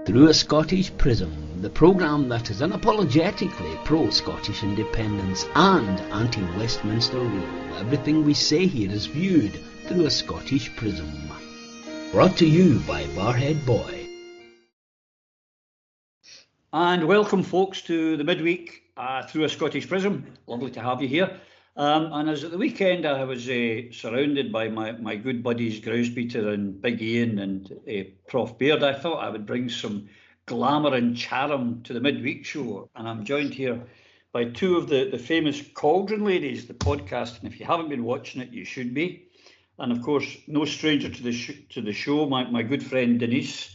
Through a Scottish Prism, the programme that is unapologetically pro-Scottish independence and anti-Westminster rule. Everything we say here is viewed through a Scottish Prism. Brought to you by Barhead Boy. And welcome, folks, to the Midweek through a Scottish Prism. Lovely to have you here. And as at the weekend, I was surrounded by my good buddies, Grousebeater and Big Ian and Prof Beard. I thought I would bring some glamour and charm to the Midweek show. And I'm joined here by two of the famous Cauldron Ladies, the podcast. And if you haven't been watching it, you should be. And of course, no stranger to the show, my good friend Denise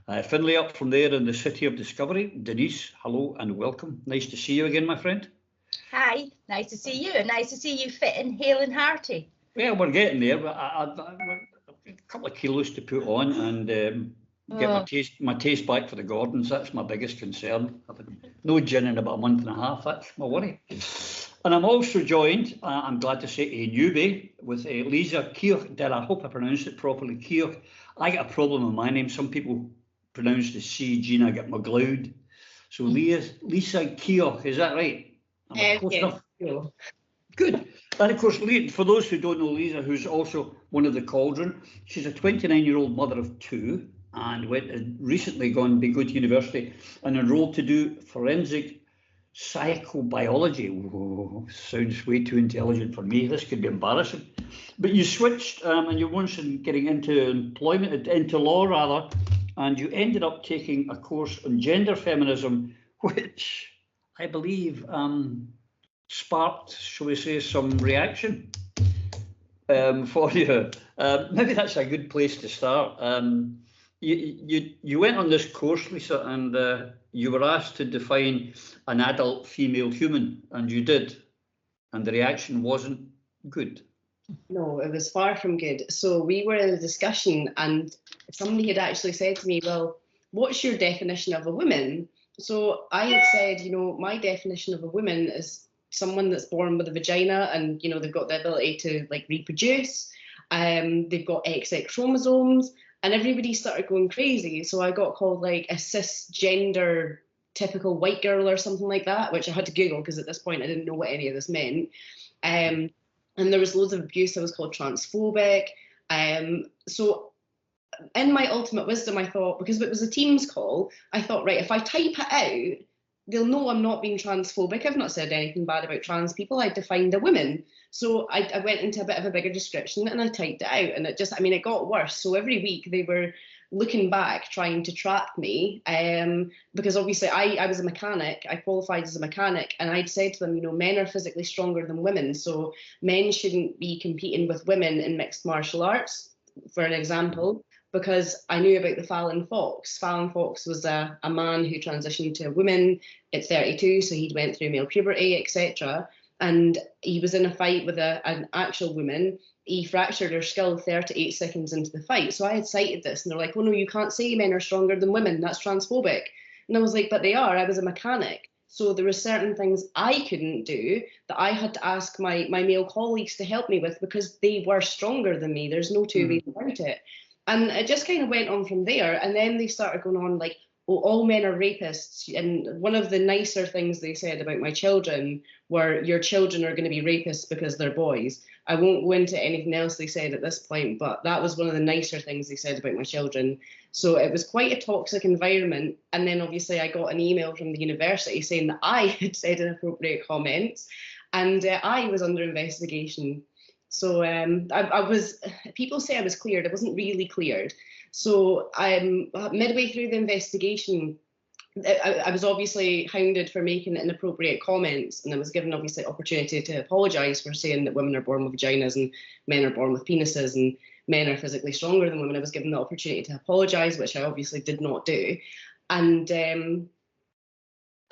Findlay up from there in the city of Discovery. Denise, hello and welcome. Nice to see you again, my friend. Hi, nice to see you, and nice to see you fit and hale and hearty. Yeah, we're getting there. But I've a couple of kilos to put on and get my taste back for the Gordons. That's my biggest concern. I've had no gin in about a month and a half. That's my worry. And I'm also joined, I'm glad to say, a newbie with Lisa Keogh. I hope I pronounced it properly, Keogh. I get a problem with my name. Some people pronounce the C, and I get McLeod. So Lisa Keogh, is that right? Yes. Good. And of course, for those who don't know Lisa, who's also one of the Cauldron, she's a 29-year-old mother of two and recently go to university and enrolled to do forensic psychobiology. Whoa, sounds way too intelligent for me. This could be embarrassing. But you switched and you once getting into law rather, and you ended up taking a course on gender feminism, which I believe sparked, shall we say, some reaction for you. Maybe that's a good place to start. You went on this course, Lisa, and you were asked to define an adult female human, and you did. And the reaction wasn't good. No, it was far from good. So we were in a discussion and somebody had actually said to me, well, what's your definition of a woman? So I had said, my definition of a woman is someone that's born with a vagina and, they've got the ability to reproduce. They've got XX chromosomes, and everybody started going crazy. So I got called a cisgender typical white girl or something like that, which I had to Google because at this point I didn't know what any of this meant. And there was loads of abuse. I was called transphobic. So in my ultimate wisdom, I thought, because it was a Teams call, I thought, right, if I type it out, they'll know I'm not being transphobic. I've not said anything bad about trans people. I defined a woman. So I went into a bit of a bigger description and I typed it out, and it got worse. So every week they were looking back, trying to trap me, because obviously I was a mechanic. I qualified as a mechanic, and I'd said to them, men are physically stronger than women, so men shouldn't be competing with women in mixed martial arts, for an example, because I knew about the Fallon Fox. Fallon Fox was a man who transitioned to a woman at 32, so he'd went through male puberty, etc. And he was in a fight with an actual woman. He fractured her skull 38 seconds into the fight. So I had cited this, and they're like, oh no, you can't say men are stronger than women. That's transphobic. And I was like, but they are. I was a mechanic. So there were certain things I couldn't do that I had to ask my male colleagues to help me with because they were stronger than me. There's no two ways about it. And it just kind of went on from there. And then they started going on like, oh, all men are rapists. And one of the nicer things they said about my children were, your children are going to be rapists because they're boys. I won't go into anything else they said at this point, but that was one of the nicer things they said about my children. So it was quite a toxic environment. And then obviously I got an email from the university saying that I had said inappropriate comments, and I was under investigation. So I was, people say I was cleared. I wasn't really cleared. So midway through the investigation, I was obviously hounded for making inappropriate comments, and I was given obviously opportunity to apologise for saying that women are born with vaginas and men are born with penises and men are physically stronger than women. I was given the opportunity to apologise, which I obviously did not do. And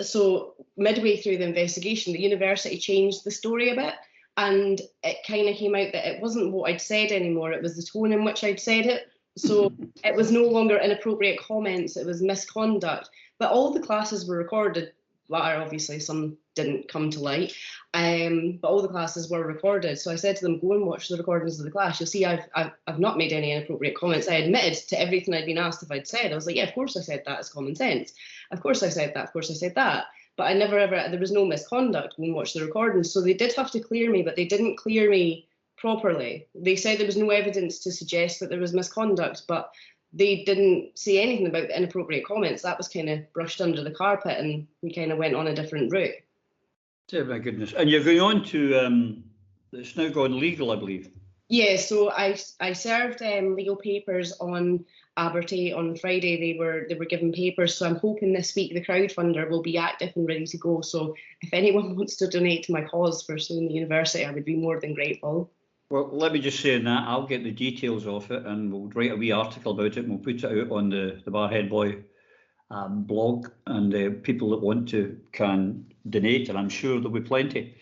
so midway through the investigation, the university changed the story a bit, and it kind of came out that it wasn't what I'd said anymore, it was the tone in which I'd said it. So it was no longer inappropriate comments, it was misconduct. But all the classes were recorded latter, obviously, some didn't come to light. But all the classes were recorded. So I said to them, go and watch the recordings of the class. You'll see I've not made any inappropriate comments. I admitted to everything I'd been asked if I'd said. I was like, yeah, of course I said that. It's common sense. Of course I said that. Of course I said that. But I never ever, there was no misconduct. Go and watch the recordings. So they did have to clear me, but they didn't clear me properly. They said there was no evidence to suggest that there was misconduct, but they didn't say anything about the inappropriate comments. That was kind of brushed under the carpet, and we kind of went on a different route. Oh my goodness. And you're going on to, it's now gone legal, I believe. Yeah, so I served legal papers on Puberty on Friday. They were given papers, so I'm hoping this week the crowdfunder will be active and ready to go. So if anyone wants to donate to my cause for suing the university, I would be more than grateful. Well, let me just say in that, I'll get the details of it and we'll write a wee article about it and we'll put it out on the Barhead Boy blog, and people that want to can donate, and I'm sure there'll be plenty.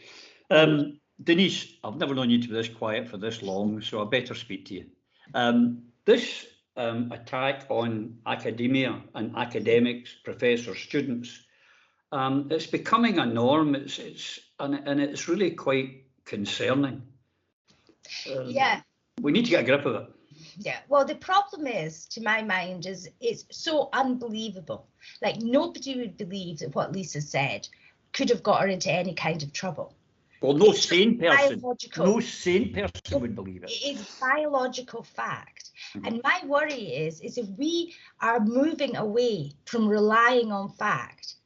Denise, I've never known you to be this quiet for this long, so I better speak to you. This attack on academia and academics, professors, students, it's becoming a norm. It's really quite concerning. Yeah. We need to get a grip of it. Yeah, well, the problem is, to my mind, is it's so unbelievable. Like, nobody would believe that what Lisa said could have got her into any kind of trouble. Well, no sane person would believe it. It is biological fact. And my worry is if we are moving away from relying on fact,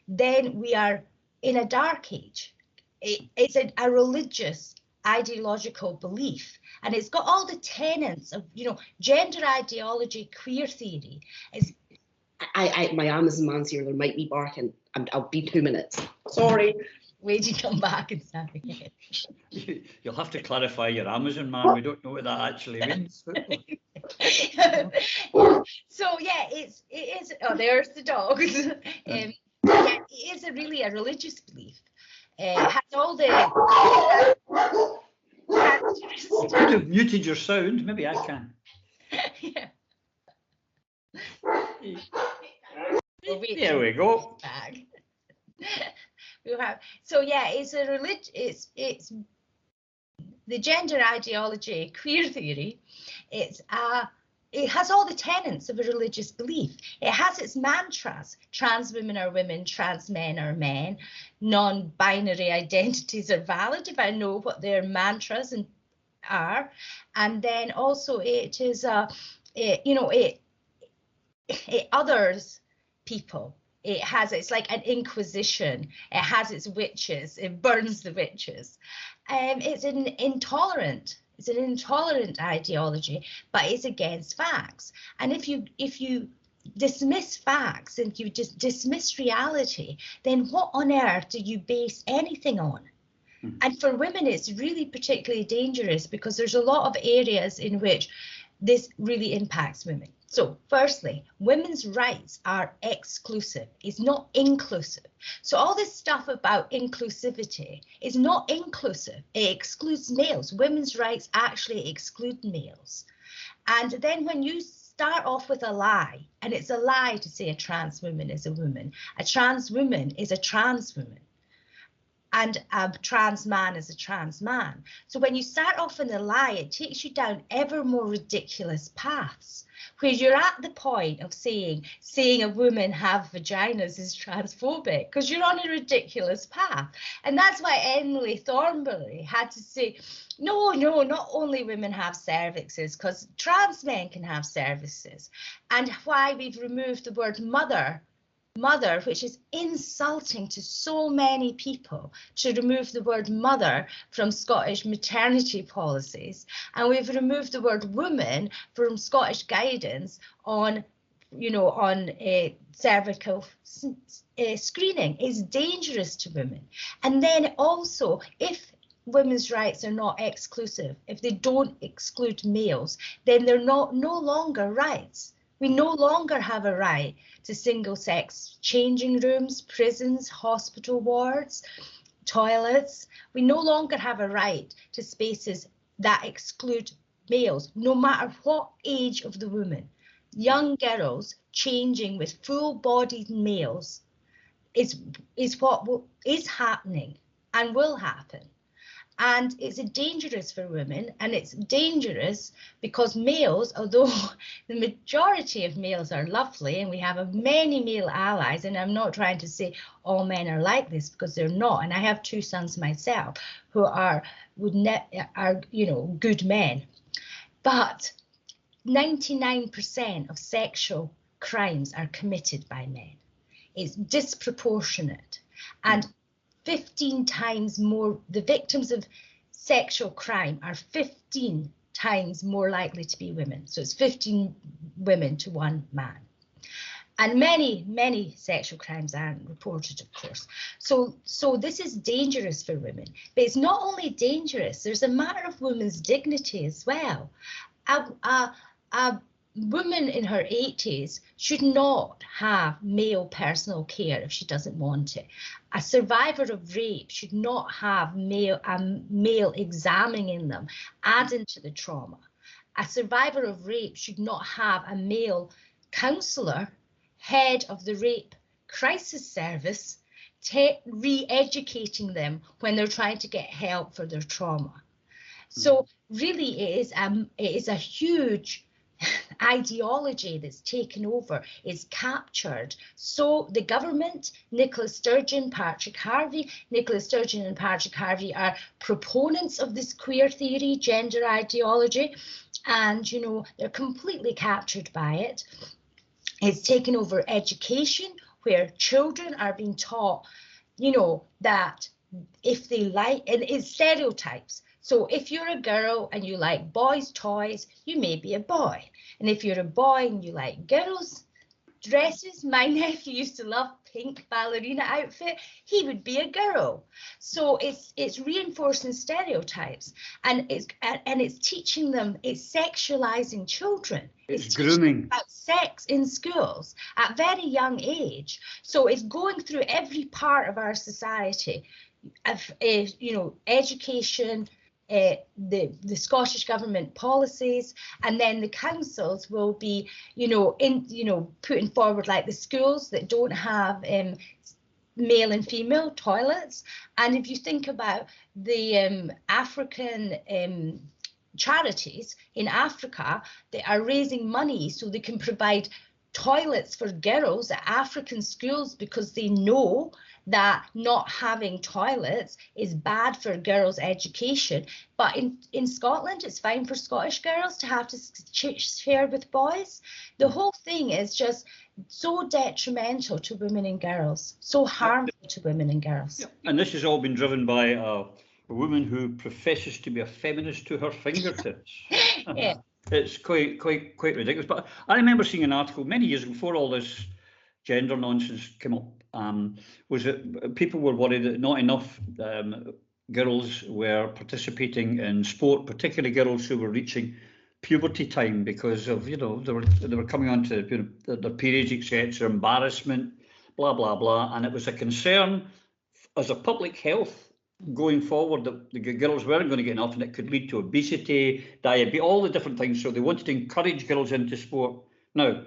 then we are in a dark age. It's a religious ideological belief, and it's got all the tenets of, gender ideology, queer theory. My Amazon man's here, there might be barking. I'll be 2 minutes. Sorry. Wait till you come back and say it. You'll have to clarify your Amazon man. We don't know what that actually means. So yeah, it is. Oh, there's the dogs. Yeah, it is really a religious belief. It has all the. You could have muted your sound. Maybe I can. Yeah. There we go. So yeah, it's a religion. It's the gender ideology, queer theory. It has all the tenets of a religious belief. It has its mantras. Trans women are women, trans men are men. Non-binary identities are valid if I know what their mantras are. And then also it is it others people. It's like an inquisition. It has its witches. It burns the witches. It's an intolerant ideology, but it's against facts. And if you dismiss facts and you just dismiss reality, then what on earth do you base anything on? And for women, it's really particularly dangerous because there's a lot of areas in which this really impacts women. So firstly, women's rights are exclusive. It's not inclusive. So all this stuff about inclusivity is not inclusive. It excludes males. Women's rights actually exclude males. And then when you start off with a lie, and it's a lie to say a trans woman is a woman. A trans woman is a trans woman. And a trans man is a trans man. So when you start off in a lie, it takes you down ever more ridiculous paths, where you're at the point of saying a woman have vaginas is transphobic, because you're on a ridiculous path. And that's why Emily Thornberry had to say, no, not only women have cervixes, because trans men can have cervixes. And why we've removed the word mother, which is insulting to so many people, to remove the word mother from Scottish maternity policies. And we've removed the word woman from Scottish guidance on cervical screening. Is dangerous to women. And then also, if women's rights are not exclusive, if they don't exclude males, then they're no longer rights. We no longer have a right to single-sex changing rooms, prisons, hospital wards, toilets. We no longer have a right to spaces that exclude males, no matter what age of the woman. Young girls changing with full-bodied males is what is happening and will happen. And it's dangerous for women, and it's dangerous because males, although the majority of males are lovely and we have many male allies, and I'm not trying to say all men are like this, because they're not, and I have 2 sons myself who are good men, but 99% of sexual crimes are committed by men. It's disproportionate, and 15 times more, the victims of sexual crime are 15 times more likely to be women. So it's 15 women to 1 man. And many sexual crimes aren't reported, of course. So this is dangerous for women. But it's not only dangerous, there's a matter of women's dignity as well. A woman in her 80s should not have male personal care if she doesn't want it. A survivor of rape should not have male examining them, adding to the trauma. A survivor of rape should not have a male counsellor, head of the rape crisis service, re-educating them when they're trying to get help for their trauma. So really it is a huge ideology that's taken over, is captured. So the government, Nicola Sturgeon, Patrick Harvey, Nicola Sturgeon and Patrick Harvey are proponents of this queer theory, gender ideology, and they're completely captured by it. It's taken over education, where children are being taught, that if they like, and it's stereotypes. So if you're a girl and you like boys' toys, you may be a boy. And if you're a boy and you like girls' dresses, my nephew used to love pink ballerina outfit, he would be a girl. So it's reinforcing stereotypes, and it's teaching them, it's sexualizing children. It's grooming about sex in schools at very young age. So it's going through every part of our society, education, the Scottish government policies, and then the councils will be, putting forward, like the schools that don't have male and female toilets. And if you think about the African charities in Africa, they are raising money so they can provide toilets for girls at African schools, because they know that not having toilets is bad for girls' education. But in Scotland, it's fine for Scottish girls to have to share with boys. The whole thing is just so detrimental to women and girls, so harmful to women and girls. And this has all been driven by a woman who professes to be a feminist to her fingertips. Yeah. It's quite ridiculous. But I remember seeing an article many years before all this gender nonsense came up, was that people were worried that not enough girls were participating in sport, particularly girls who were reaching puberty time, because of they were coming on to their periods, etc., embarrassment, blah blah blah, and it was a concern as a public health going forward that the girls weren't going to get enough, and it could lead to obesity, diabetes, all the different things. So they wanted to encourage girls into sport. Now,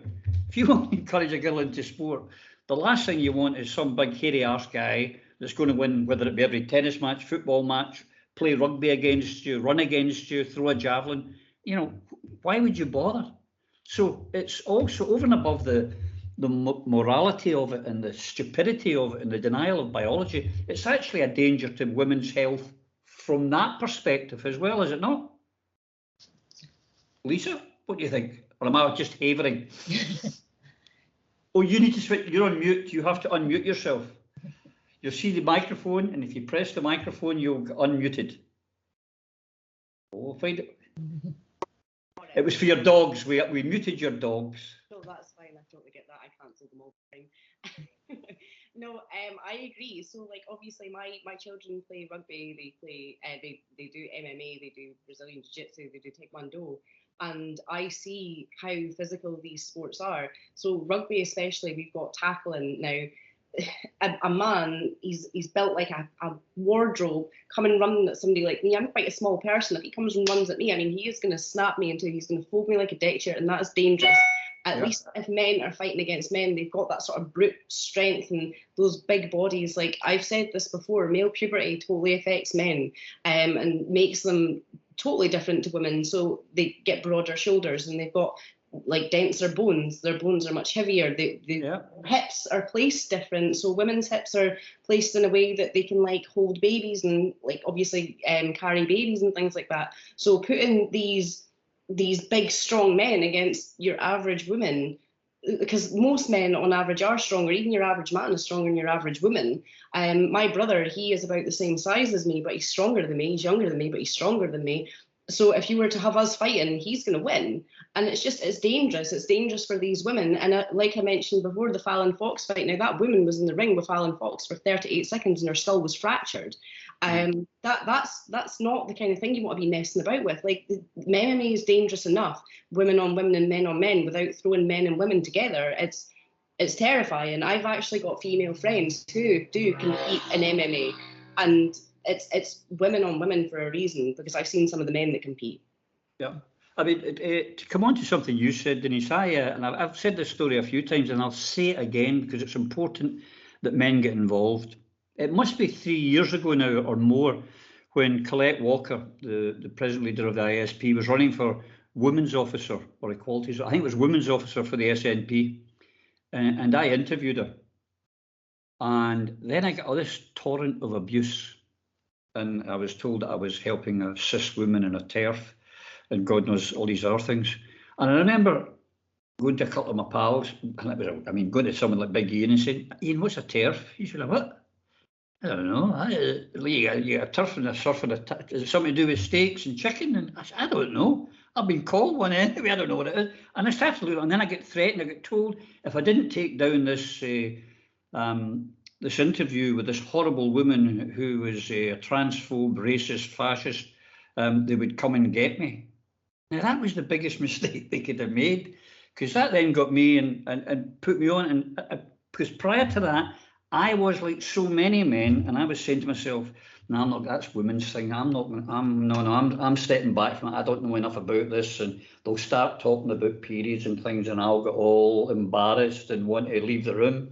if you want to encourage a girl into sport, the last thing you want is some big hairy arse guy that's going to win, whether it be every tennis match, football match, play rugby against you, run against you, throw a javelin. Why would you bother? So it's also over and above the morality of it and the stupidity of it and the denial of biology. It's actually a danger to women's health from that perspective as well, is it not? Lisa, what do you think? Or am I just havering? Oh, you need to switch. You're on mute. You have to unmute yourself. You'll see the microphone, and if you press the microphone, you'll get unmuted. Oh, find it. It was for your dogs. We muted your dogs. No, that's fine. I totally get that. I cancelled them all the time. No, I agree. So, like, obviously, my children play rugby. They play. They do MMA. They do Brazilian Jiu-Jitsu. They do Taekwondo. And I see how physical these sports are. So rugby, especially, we've got tackling now. A man, he's built like a wardrobe, coming running at somebody like me. I'm quite a small person. If he comes and runs at me, I mean, he is going to snap me until he's going to fold me like a deck chair, and that is dangerous. At least if men are fighting against men, they've got that sort of brute strength and those big bodies. Like I've said this before, male puberty totally affects men and makes them totally different to women. So they get broader shoulders and they've got like denser bones. Their bones are much heavier. Hips are placed different. So women's hips are placed in a way that they can like hold babies and like obviously carry babies and things like that. So putting these big strong men against your average woman, because most men on average are stronger, even your average man is stronger than your average woman. My brother, he is about the same size as me, but he's stronger than me. He's younger than me, but he's stronger than me. So if you were to have us fighting, he's going to win. And it's dangerous. It's dangerous for these women. And like I mentioned before, the Fallon Fox fight, now that woman was in the ring with Fallon Fox for 38 seconds and her skull was fractured. That's not the kind of thing you want to be messing about with. Like, the MMA is dangerous enough, women on women and men on men, without throwing men and women together. It's terrifying. I've actually got female friends who do compete in MMA, and it's women on women for a reason, because I've seen some of the men that compete. Yeah. I mean, to come on to something you said, Denise, and I've said this story a few times, and I'll say it again because it's important that men get involved. It must be 3 years ago now or more when Colette Walker, the present leader of the ISP, was running for Women's Officer or Equalities. I think it was Women's Officer for the SNP. And I interviewed her. And then I got all this torrent of abuse. And I was told that I was helping a cis woman in a TERF and God knows all these other things. And I remember going to a couple of my pals, and it was, going to someone like Big Ian and saying, Ian, what's a TERF? He said, what? I don't know. You got a turf and a surf and is it something to do with steaks and chicken? And I said, I don't know. I've been called one anyway. I don't know what it is. And I started to look, and then I get threatened. I get told if I didn't take down this interview with this horrible woman who was a transphobe, racist, fascist, they would come and get me. Now that was the biggest mistake they could have made, because that then got me and put me on. And because prior to that, I was like so many men, and I was saying to myself, "No, I'm not. That's women's thing. I'm stepping back from it. I don't know enough about this." And they'll start talking about periods and things, and I'll get all embarrassed and want to leave the room.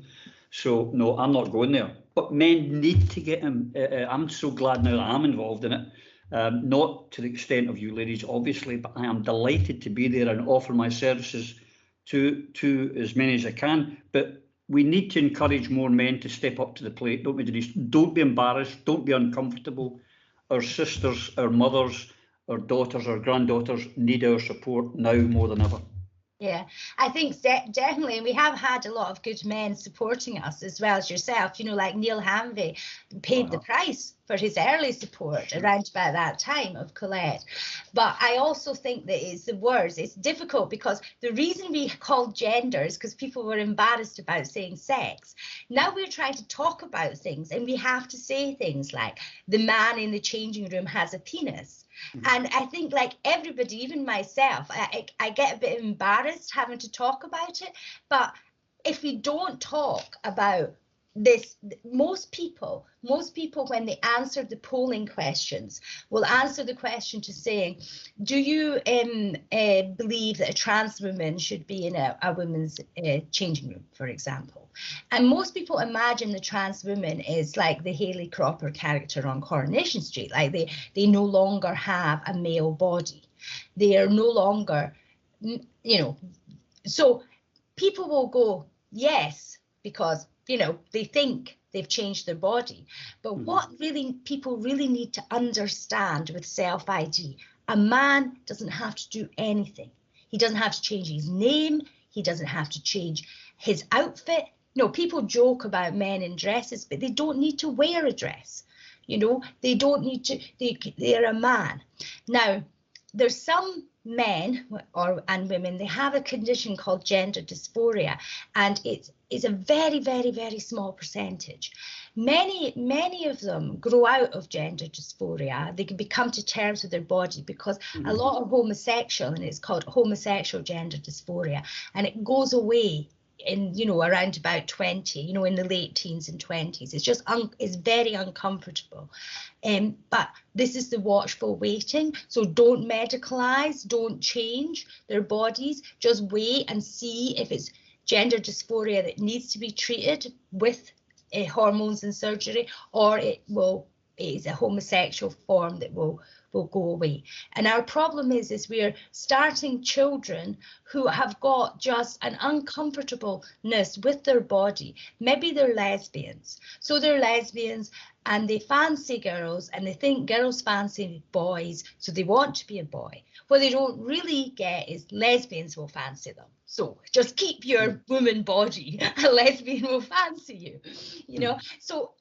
So no, I'm not going there. But men need to get him. I'm so glad now that I'm involved in it. Not to the extent of you ladies, obviously, but I am delighted to be there and offer my services to as many as I can. But we need to encourage more men to step up to the plate, don't we, Denise? Don't be embarrassed. Don't be uncomfortable. Our sisters, our mothers, our daughters, our granddaughters need our support now more than ever. Yeah, I think definitely, and we have had a lot of good men supporting us as well as yourself. Like Neil Hanvey paid the price for his early support around about that time of Colette. But I also think that it's the words. It's difficult because the reason we called gender is because people were embarrassed about saying sex. Now we're trying to talk about things, and we have to say things like the man in the changing room has a penis. And I think, like everybody, even myself, I get a bit embarrassed having to talk about it. But if we don't talk about this, most people, when they answer the polling questions, will answer the question to saying, do you believe that a trans woman should be in a women's changing room, for example? And most people imagine the trans woman is like the Hayley Cropper character on Coronation Street, like they no longer have a male body. They are no longer, so people will go, yes, because they think they've changed their body. But what people really need to understand with self-ID, a man doesn't have to do anything. He doesn't have to change his name. He doesn't have to change his outfit. No, people joke about men in dresses, but they don't need to wear a dress. They don't need to, they're a man. Now, there's some men and women, they have a condition called gender dysphoria, and it's a very, very, very small percentage. Many of them grow out of gender dysphoria. They can come to terms with their body because a lot are homosexual, and it's called homosexual gender dysphoria, and it goes away in around about 20, in the late teens and 20s. It's just it's very uncomfortable. But this is the watchful waiting. So don't medicalize, don't change their bodies. Just wait and see if it's gender dysphoria that needs to be treated with hormones and surgery, or it is a homosexual form that will go away. And our problem is we're starting children who have got just an uncomfortableness with their body. Maybe they're lesbians. So they're lesbians and they fancy girls and they think girls fancy boys, so they want to be a boy. What they don't really get is lesbians will fancy them. So just keep your woman body. A lesbian will fancy you. So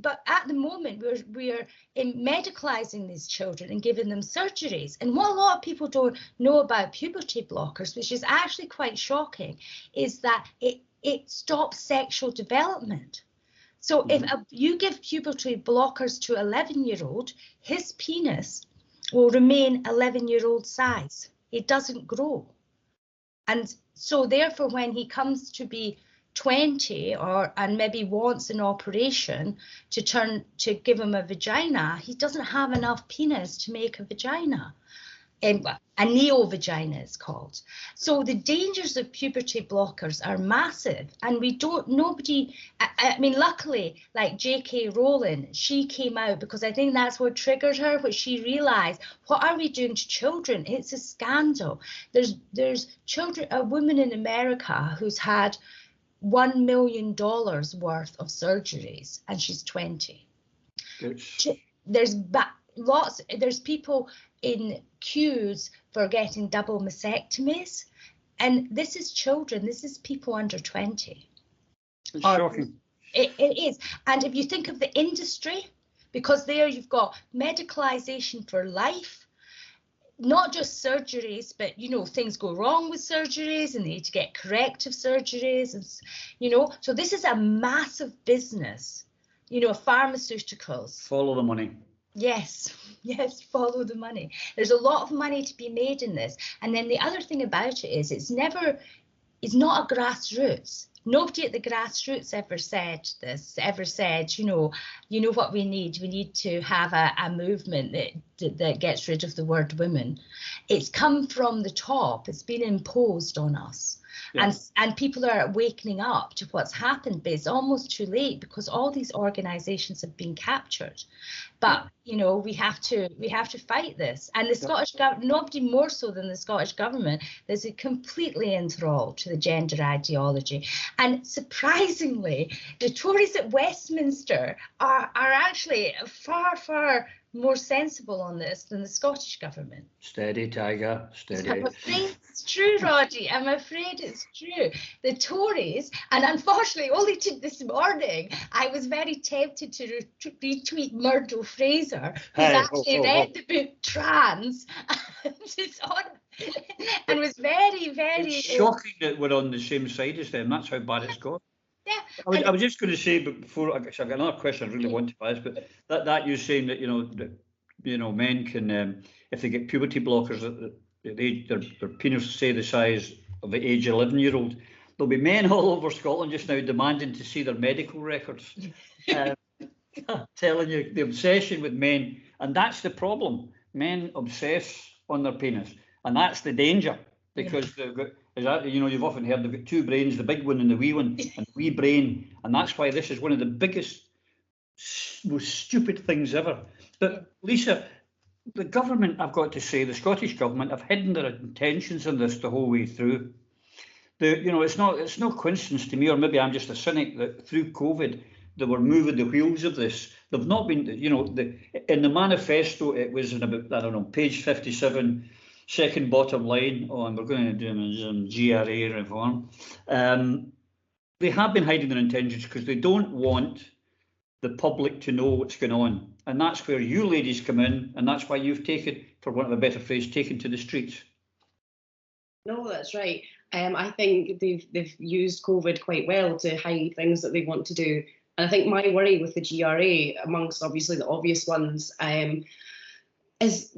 but at the moment we're medicalizing these children and giving them surgeries. And what a lot of people don't know about puberty blockers, which is actually quite shocking, is that it stops sexual development. So if you give puberty blockers to an 11-year-old, his penis will remain 11-year-old size. It doesn't grow. And so therefore, when he comes to be 20 and maybe wants an operation to give him a vagina, he doesn't have enough penis to make a vagina. A neo-vagina is called. So the dangers of puberty blockers are massive, and luckily, like J.K. Rowling, she came out because I think that's what triggered her, but she realized, what are we doing to children? It's a scandal. There's a woman in America who's had $1 million worth of surgeries, and she's 20. There's people in queues for getting double mastectomies, and this is children. This is people under 20. It's shocking. It is. And if you think of the industry, because there you've got medicalization for life, not just surgeries, but things go wrong with surgeries and they need to get corrective surgeries, and so this is a massive business. Pharmaceuticals follow the money. Yes, follow the money. There's a lot of money to be made in this. And then the other thing about it is it's not a grassroots. Nobody at the grassroots ever said what we need. We need to have a movement that gets rid of the word women. It's come from the top. It's been imposed on us. Yeah. And people are wakening up to what's happened, but it's almost too late because all these organisations have been captured. But we have to fight this. And the Scottish government, nobody more so than the Scottish government, is completely enthralled to the gender ideology. And surprisingly, the Tories at Westminster are actually far, far more sensible on this than the Scottish government. Steady, Tiger, steady. I'm afraid it's true, Roddy. I'm afraid it's true. The Tories, and unfortunately only this morning, I was very tempted to retweet Murdo Fraser, who's actually read the book Trans, and was very, very... It's shocking that we're on the same side as them. That's how bad it's got. Yeah. I was just going to say, but before I've got another question I really want to ask, but that you're saying that men can, if they get puberty blockers, their penis say the size of the age 11-year-old, there'll be men all over Scotland just now demanding to see their medical records. Telling you the obsession with men, and that's the problem. Men obsess on their penis, and that's the danger, because they've got, you've often heard they've got two brains, the big one and the wee one, and the wee brain, and that's why this is one of the biggest, most stupid things ever. But Lisa, the government, I've got to say, the Scottish government have hidden their intentions on this the whole way through. It's no coincidence to me, or maybe I'm just a cynic, that through COVID they were moving the wheels of this. They've not been, in the manifesto, it was in about, page 57, second bottom line, and we're going to do some GRA reform. They have been hiding their intentions because they don't want the public to know what's going on. And that's where you ladies come in, and that's why you've taken, for want of a better phrase, taken to the streets. No, that's right. I think they've used COVID quite well to hide things that they want to do. And I think my worry with the GRA, amongst obviously the obvious ones, is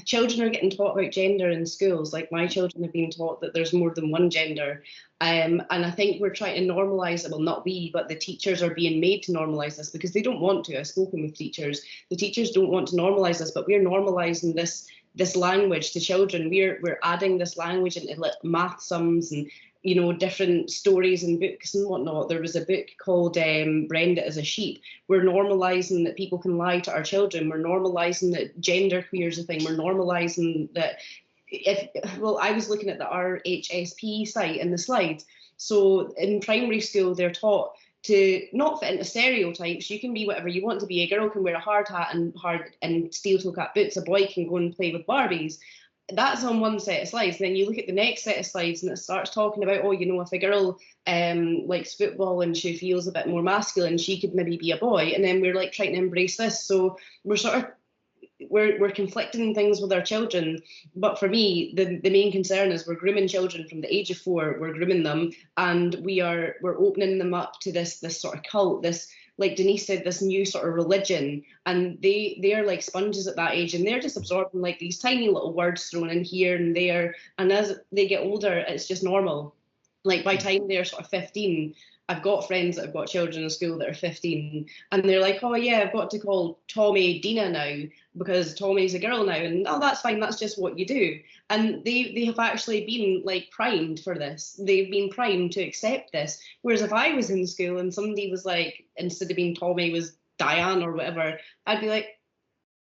children are getting taught about gender in schools. Like my children have been taught that there's more than one gender. And I think we're trying to normalise it. Well, not we, but the teachers are being made to normalise this because they don't want to. I've spoken with teachers. The teachers don't want to normalise this, but we're normalising this language to children. We're adding this language into like math sums and, you know, different stories and books and whatnot. There was a book called Brenda is a Sheep. We're normalising that people can lie to our children. We're normalising that gender queer is a thing. We're normalising that I was looking at the RHSP site in the slides. So in primary school, they're taught to not fit into stereotypes. You can be whatever you want to be. A girl can wear a hard hat and steel-toe cap boots. A boy can go and play with Barbies. That's on one set of slides. Then you look at the next set of slides and it starts talking about, oh, you know, if a girl likes football and she feels a bit more masculine, she could maybe be a boy. And then we're like trying to embrace this. So we're sort of we're conflicting things with our children. But for me, the main concern is we're grooming children from the age of 4. We're grooming them, and we're opening them up to this sort of cult, this, like Denise said, this new sort of religion. And they are like sponges at that age, and they're just absorbing like these tiny little words thrown in here and there. And as they get older, it's just normal. Like by the time they're sort of 15, I've got friends that have got children in school that are 15, and they're like, oh yeah, I've got to call Tommy Dina now because Tommy's a girl now. And oh, that's fine, that's just what you do. And they have actually been like primed for this. They've been primed to accept this. Whereas if I was in school and somebody was like, instead of being Tommy was Diane or whatever, I'd be like,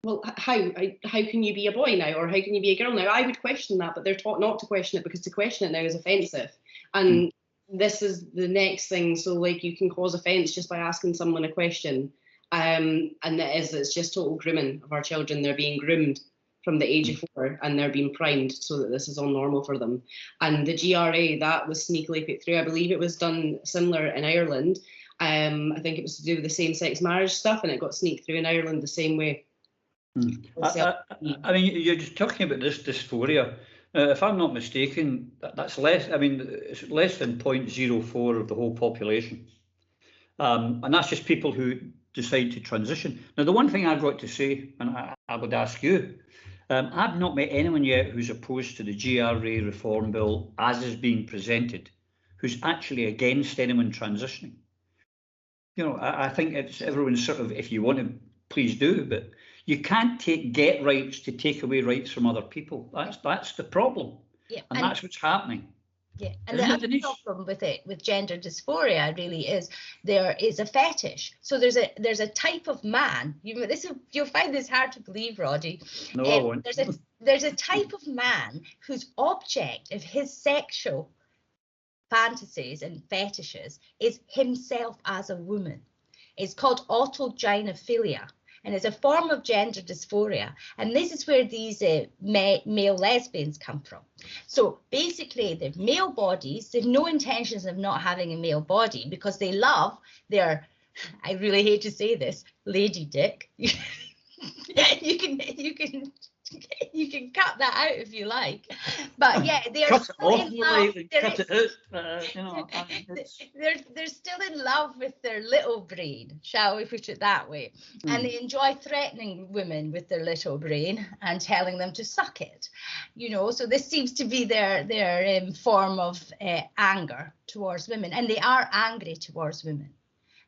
well, how can you be a boy now, or how can you be a girl now? I would question that, but they're taught not to question it because to question it now is offensive. And this is the next thing. So like you can cause offence just by asking someone a question. And it's just total grooming of our children. They're being groomed from the age of 4, and they're being primed so that this is all normal for them. And the GRA, that was sneakily put through. I believe it was done similar in Ireland. I think it was to do with the same-sex marriage stuff, and it got sneaked through in Ireland the same way. I mean, you're just talking about this dysphoria. If I'm not mistaken, that's less. I mean, it's less than 0.04 of the whole population, and that's just people who decide to transition. Now, the one thing I've got to say, and I would ask you, I've not met anyone yet who's opposed to the GRA reform bill as is being presented, who's actually against anyone transitioning. You know, I think it's everyone's sort of, if you want to, please do, but you can't get rights to take away rights from other people. That's the problem, and that's what's happening. Yeah, and the other problem with it, with gender dysphoria, really is there is a fetish. So there's a type of man. You'll find this hard to believe, Roddy. No, I won't. There's a type of man whose object of his sexual fantasies and fetishes is himself as a woman. It's called autogynophilia. And it's a form of gender dysphoria. And this is where these male lesbians come from. So basically, they've male bodies. They've no intentions of not having a male body because they love their, I really hate to say this, lady dick. You can cut that out if you like, but yeah, they're still in love. They're still in love with their little brain, shall we put it that way? And they enjoy threatening women with their little brain and telling them to suck it. You know, so this seems to be their form of anger towards women, and they are angry towards women.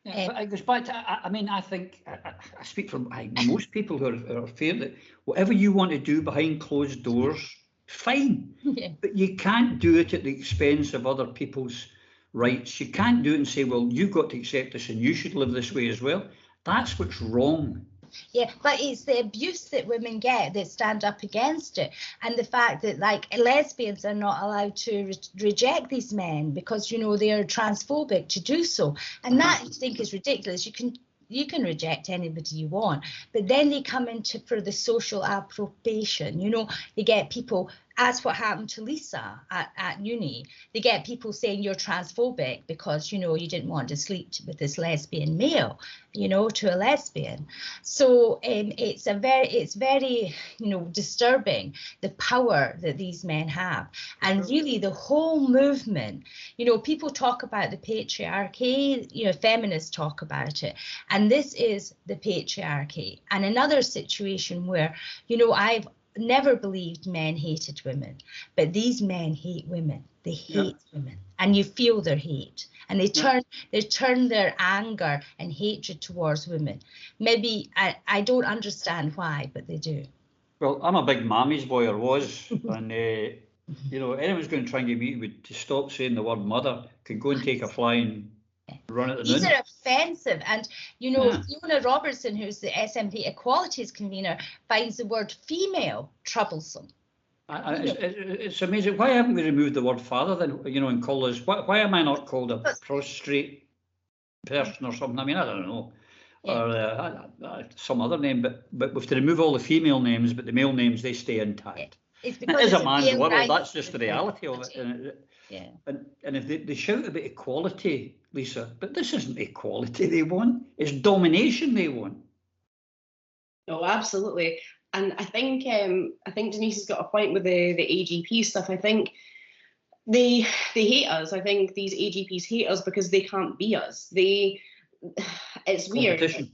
Yeah, but it goes back to, I mean, I think, I speak for most people who are fair that whatever you want to do behind closed doors, fine. Yeah. But you can't do it at the expense of other people's rights. You can't do it and say, well, you've got to accept this and you should live this way as well. That's what's wrong. Yeah, but it's the abuse that women get that stand up against it, and the fact that like lesbians are not allowed to reject these men because, you know, they are transphobic to do so, and that I think is ridiculous. You can reject anybody you want, but then they come into for the social appropriation. You know, you get people, as what happened to Lisa at uni, they get people saying you're transphobic because, you know, you didn't want to sleep with this lesbian male, you know, to a lesbian. So it's very, you know, disturbing the power that these men have. And really the whole movement, you know, people talk about the patriarchy, you know, feminists talk about it. And this is the patriarchy. And another situation where, you know, I've never believed men hated women, but these men hate women. They hate women, and you feel their hate, and they turn their anger and hatred towards women. Maybe I don't understand why, but they do. Well, I'm a big mammy's boy, or was, and you know, anyone's going to try and get me to stop saying the word mother could go and take a flying run at the These moon. are offensive, and you know, Fiona Robertson, who's the SNP Equalities convener, finds the word female troublesome. It's amazing. Why haven't we removed the word father then, you know, and call us, why am I not called a prostrate person or something? I mean, I don't know. Or some other name, but we have to remove all the female names, but the male names, they stay intact. It's because it is it's a man's world, right, that's just the reality of it. And if they shout about equality, Lisa, but this isn't equality they want, it's domination they want. Oh, absolutely. And I think Denise has got a point with the AGP stuff. I think they hate us. I think these AGPs hate us because they can't be us. It's weird.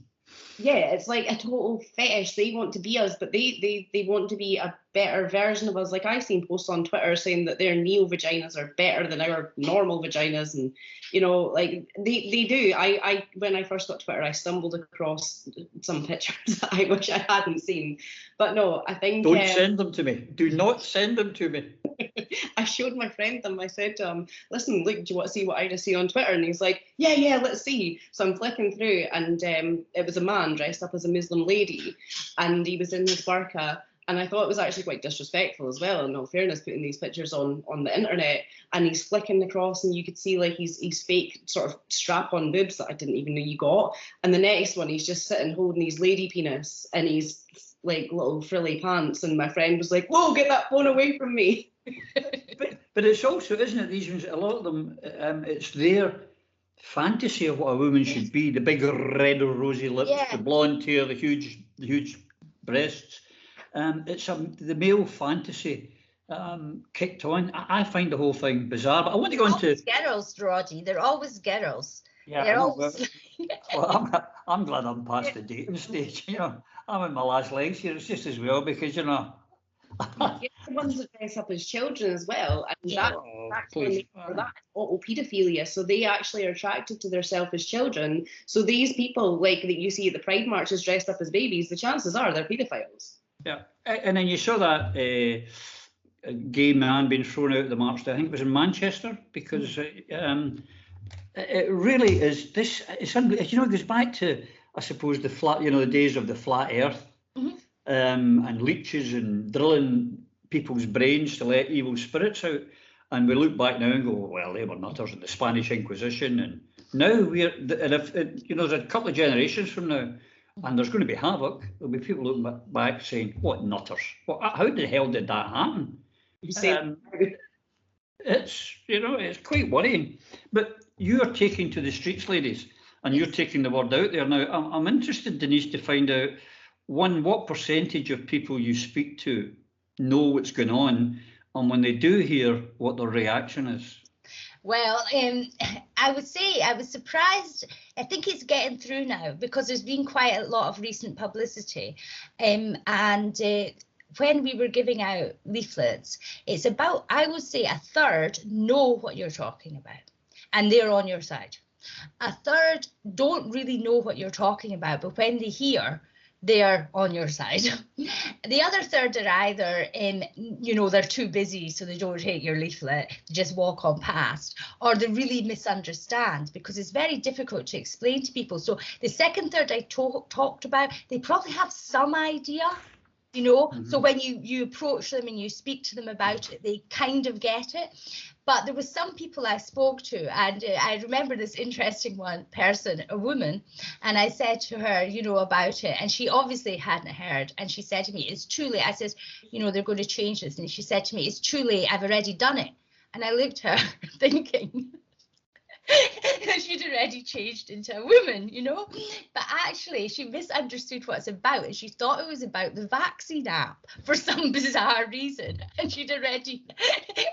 Yeah, it's like a total fetish. They want to be us, but they want to be a better version of us. Like, I've seen posts on Twitter saying that their neo-vaginas are better than our normal vaginas, and you know, like they do. I when I first got Twitter, I stumbled across some pictures that I wish I hadn't seen. But no, I think don't send them to me. Do not send them to me. I showed my friend them. I said to him, listen, look, do you want to see what I just see on Twitter? And he's like, yeah, let's see. So I'm flicking through, and it was a man dressed up as a Muslim lady, and he was in his burqa. And I thought it was actually quite disrespectful as well, in all fairness, putting these pictures on the internet. And he's flicking across, and you could see like he's fake sort of strap-on boobs that I didn't even know you got. And the next one, he's just sitting holding his lady penis, and he's like little frilly pants. And my friend was like, whoa, get that phone away from me. but it's also, isn't it, these ones, a lot of them, it's their fantasy of what a woman should be, the big red or rosy lips, the blonde hair, the huge breasts. It's the male fantasy kicked on. I find the whole thing bizarre, but I want to go into girls, Roddy. They're always girls. Yeah, they're always... well, I'm glad I'm past the dating stage. You know, I'm in my last legs here. It's just as well because, you know, the ones that dress up as children as well, and that autopedophilia. So they actually are attracted to themselves as children. So these people, like that you see at the Pride marches dressed up as babies, the chances are they're paedophiles. Yeah, and then you saw that gay man being thrown out of the march. I think it was in Manchester because it really is. It's you know, it goes back to, I suppose, the flat, you know, the days of the flat Earth. And leeches and drilling people's brains to let evil spirits out. And we look back now and go, well, they were nutters in the Spanish Inquisition. And now and if you know, there's a couple of generations from now, and there's going to be havoc. There'll be people looking back saying, what nutters? How the hell did that happen? It's, you know, it's quite worrying. But you're taking to the streets, ladies, and you're taking the word out there. Now, I'm interested, Denise, to find out, one, what percentage of people you speak to know what's going on, and when they do hear, what their reaction is? Well, I would say I was surprised. I think it's getting through now because there's been quite a lot of recent publicity. And when we were giving out leaflets, it's about, I would say, a third know what you're talking about and they're on your side. A third don't really know what you're talking about, but when they hear, they're on your side. The other third are either you know, they're too busy, so they don't take your leaflet, they just walk on past, or they really misunderstand because it's very difficult to explain to people. So the second third I talked about, they probably have some idea, you know, so when you approach them and you speak to them about it, they kind of get it. But there was some people I spoke to, and I remember this interesting person, a woman, and I said to her, you know, about it, and she obviously hadn't heard, and she said to me, it's too late. I said, you know, they're going to change this, and she said to me, it's too late, I've already done it. And I looked at her thinking, she'd already changed into a woman, you know, but actually she misunderstood what it's about, and she thought it was about the vaccine app for some bizarre reason, and she'd already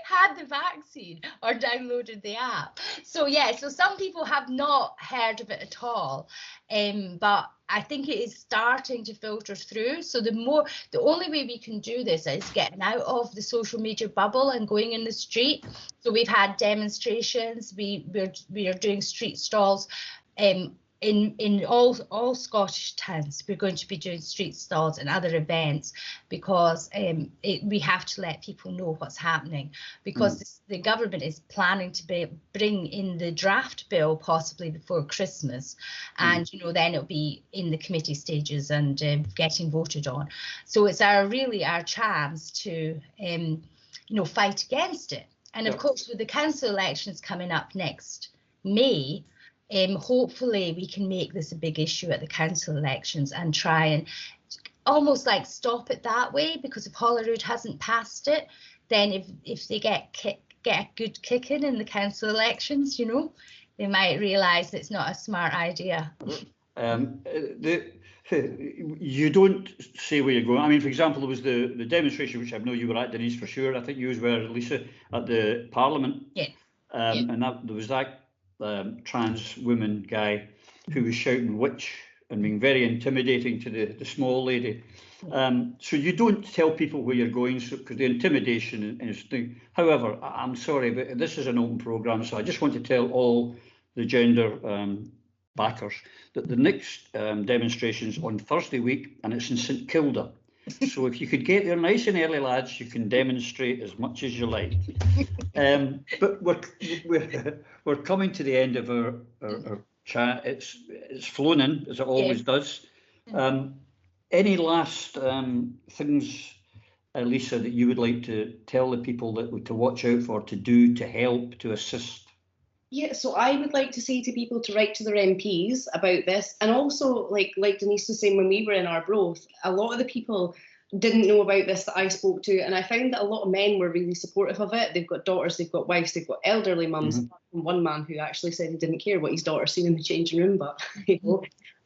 had the vaccine or downloaded the app. So yeah, so some people have not heard of it at all, But I think it is starting to filter through. So the only way we can do this is getting out of the social media bubble and going in the street. So we've had demonstrations. We are doing street stalls. In all Scottish towns, we're going to be doing street stalls and other events, because we have to let people know what's happening, because the government is planning to bring in the draft bill possibly before Christmas, and then it'll be in the committee stages and getting voted on. So it's our chance to fight against it. And of course, with the council elections coming up next May, hopefully we can make this a big issue at the council elections and try and almost like stop it that way, because if Holyrood hasn't passed it, then if they get a good kicking in the council elections, they might realise it's not a smart idea. You don't say where you're going. I mean, for example, there was the demonstration, which I know you were at, Denise, for sure. I think you were, Lisa, at the Parliament. Yeah. And there was that trans woman guy who was shouting witch and being very intimidating to the small lady. So you don't tell people where you're going, because the intimidation is thing. However, I'm sorry, but this is an open programme, so I just want to tell all the gender backers that the next demonstration's on Thursday week, and it's in St Kilda. So if you could get there nice and early, lads, you can demonstrate as much as you like. But we're coming to the end of our chat. It's flown in, as it always does. Any last things, Lisa, that you would like to tell the people that to watch out for, to do, to help, to assist? Yeah, so I would like to say to people to write to their MPs about this, and also like Denise was saying, when we were in Arbroath, a lot of the people didn't know about this that I spoke to, and I found that a lot of men were really supportive of it. They've got daughters, they've got wives, they've got elderly mums. Apart from one man who actually said he didn't care what his daughter seen in the changing room, but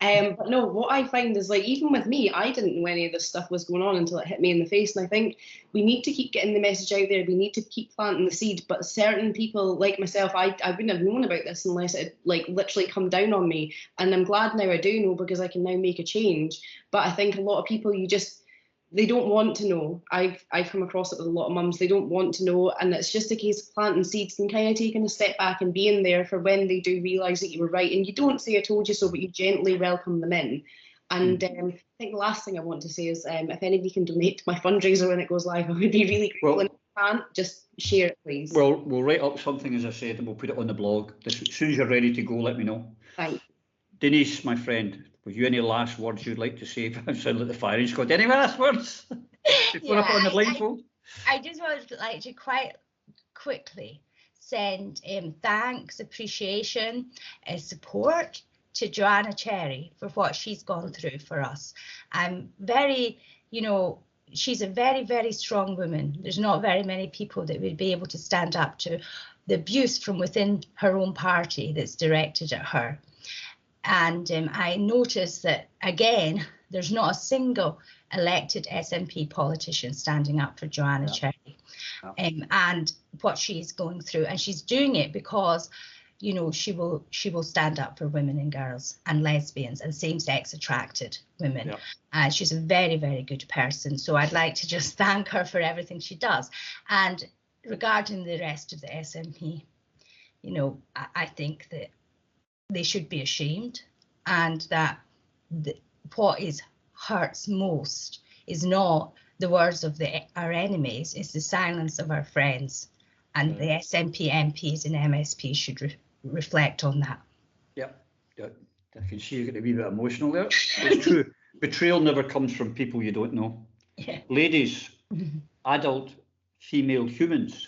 but no, what I find is, like, even with me, I didn't know any of this stuff was going on until it hit me in the face. And I think we need to keep getting the message out there. We need to keep planting the seed. But certain people like myself, I wouldn't have known about this unless it like literally come down on me. And I'm glad now I do know, because I can now make a change. But I think a lot of people, they don't want to know. I've come across it with a lot of mums. They don't want to know, and it's just a case of planting seeds and kind of taking a step back and being there for when they do realise that you were right. And you don't say I told you so, but you gently welcome them in. And I think the last thing I want to say is, if anybody can donate to my fundraiser when it goes live, I would be really grateful. Well, and if you can't, just share it, please. Well, we'll write up something, as I said, and we'll put it on the blog. As soon as you're ready to go, let me know. Thanks. Denise, my friend, have you any last words you'd like to say? I sound like the firing squad. Any last words before I put on the blindfold? I just would like to quite quickly send thanks, appreciation, support to Joanna Cherry for what she's gone through for us. I'm very, she's a very, very strong woman. There's not very many people that would be able to stand up to the abuse from within her own party that's directed at her. And I noticed that, again, there's not a single elected SNP politician standing up for Joanna Cherry and what she's going through. And she's doing it because, she will stand up for women and girls and lesbians and same-sex attracted women. And she's a very, very good person. So I'd like to just thank her for everything she does. And regarding the rest of the SNP, I think that they should be ashamed, and that what hurts most is not the words of our enemies, it's the silence of our friends, and the SNP MPs and MSPs should reflect on that. I can see you get a wee bit emotional there. It's true. Betrayal never comes from people you don't know. Ladies, adult female humans,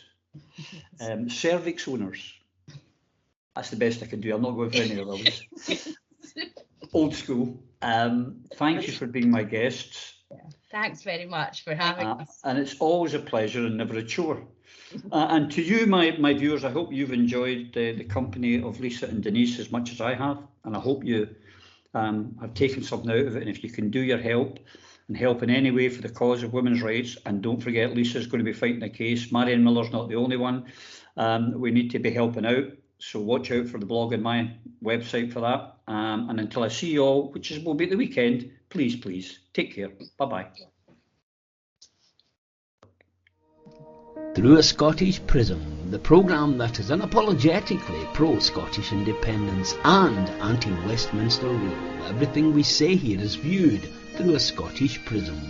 cervix owners. That's the best I can do. I'm not going for any of those. Old school. Thank you for being my guests. Thanks very much for having us. And it's always a pleasure and never a chore. And to you, my viewers, I hope you've enjoyed the company of Lisa and Denise as much as I have. And I hope you have taken something out of it. And if you can do your help and help in any way for the cause of women's rights, and don't forget, Lisa's going to be fighting a case. Marion Miller's not the only one. We need to be helping out. So watch out for the blog on my website for that. And until I see you all, will be at the weekend, please, take care. Bye-bye. Through a Scottish Prism, the programme that is unapologetically pro-Scottish independence and anti-Westminster rule. Everything we say here is viewed through a Scottish prism.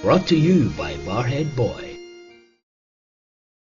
Brought to you by Barhead Boy.